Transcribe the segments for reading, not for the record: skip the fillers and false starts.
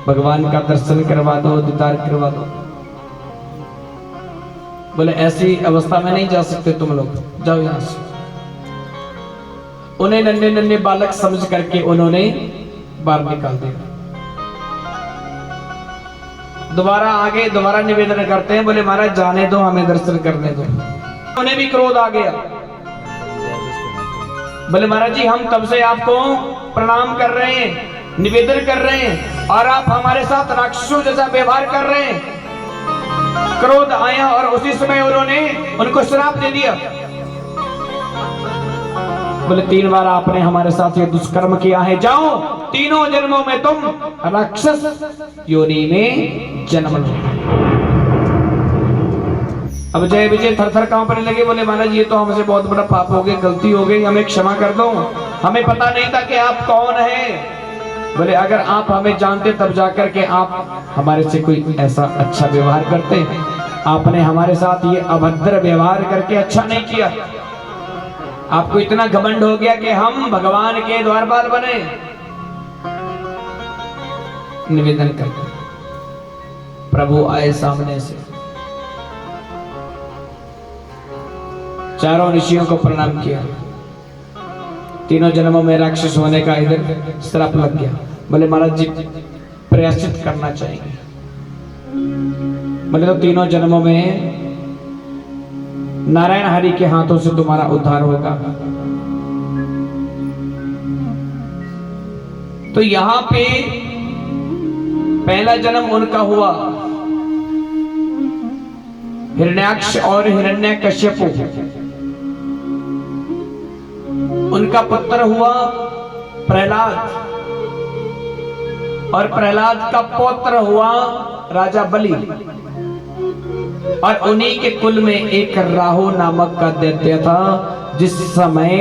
भगवान का दर्शन करवा दो, दीदार करवा दो। बोले ऐसी अवस्था में नहीं जा सकते तुम लोग, जाओ यहां से। उन्हें नन्हे नन्हे बालक समझ करके उन्होंने बाहर निकाल दिया। दोबारा आगे दोबारा निवेदन करते हैं, बोले महाराज जाने दो, हमें दर्शन करने दो। उन्हें भी क्रोध आ गया। बोले महाराज जी हम तब से आपको प्रणाम कर रहे हैं, निवेदन कर रहे हैं, और आप हमारे साथ राक्षसों जैसा व्यवहार कर रहे हैं। क्रोध आया और उसी समय उन्होंने उनको श्राप दे दिया। बोले 3 बार आपने हमारे साथ ये दुष्कर्म किया है, जाओ 3 जन्मों में तुम राक्षस योनि में जन्म लो। अब जय विजय थर थर कांपने लगे। बोले महाराज ये तो हमसे बहुत बड़ा पाप हो गया, गलती हो गई, हमें क्षमा कर दो, हमें पता नहीं था कि आप कौन हैं। बोले अगर आप हमें जानते तब जाकर के आप हमारे से कोई ऐसा अच्छा व्यवहार करते। आपने हमारे साथ ये अभद्र व्यवहार करके अच्छा नहीं किया। आपको इतना घमंड हो गया कि हम भगवान के द्वारपाल बने। निवेदन करते प्रभु आए सामने से, चारों ऋषियों को प्रणाम किया। 3 जन्मों में राक्षस होने का इधर श्राप लग गया। बोले महाराज जी प्रायश्चित करना चाहिए। बोले तो 3 जन्मों में नारायण हरि के हाथों से तुम्हारा उद्धार होगा। तो यहां पे पहला जन्म उनका हुआ हिरण्याक्ष और हिरण्यकश्यपु। उनका पुत्र हुआ प्रहलाद, और प्रहलाद का पौत्र हुआ राजा बलि। और उन्हीं के कुल में एक राहु नामक का दैत्य था, जिस समय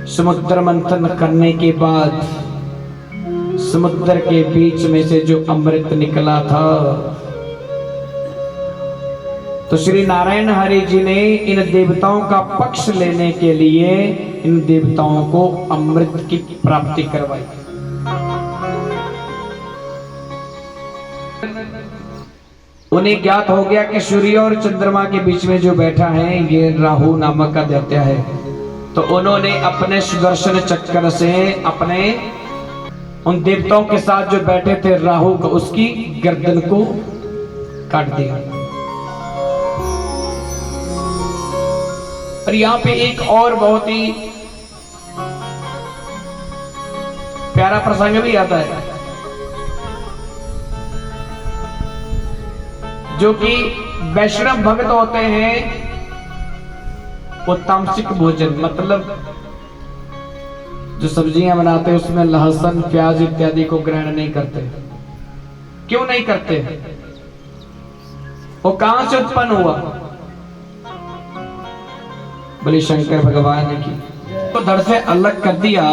समुद्र मंथन करने के बाद समुद्र के बीच में से जो अमृत निकला था, तो श्री नारायण हरि जी ने इन देवताओं का पक्ष लेने के लिए इन देवताओं को अमृत की प्राप्ति करवाई। उन्हें ज्ञात हो गया कि सूर्य और चंद्रमा के बीच में जो बैठा है ये राहु नामक का दैत्य है। तो उन्होंने अपने सुदर्शन चक्र से अपने उन देवताओं के साथ जो बैठे थे राहु को, उसकी गर्दन को काट दिया। और यहां पे एक और बहुत ही प्यारा प्रसंग भी आता है, जो कि वैष्णव भक्त होते हैं वो तामसिक भोजन, मतलब जो सब्जियां बनाते हैं उसमें लहसुन प्याज इत्यादि को ग्रहण नहीं करते। क्यों नहीं करते? वो कहां से उत्पन्न हुआ? बोले शंकर भगवान ने की तो धड़ से अलग कर दिया।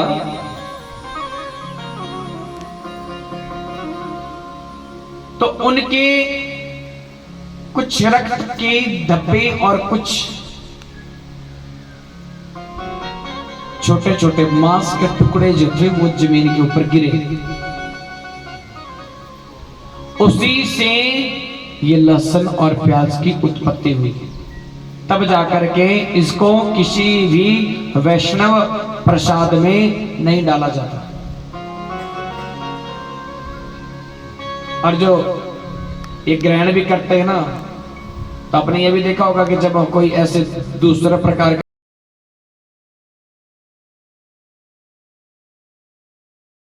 तो उनके कुछ रक्त के धब्बे और कुछ छोटे छोटे मांस के टुकड़े जो थे वो जमीन के ऊपर गिरे। उसी से ये लहसुन और प्याज की उत्पत्ति हुई। तब जाकर के इसको किसी भी वैष्णव प्रसाद में नहीं डाला जाता। और जो ये ग्रहण भी करते हैं ना, तो आपने ये भी देखा होगा कि जब कोई ऐसे दूसरे प्रकार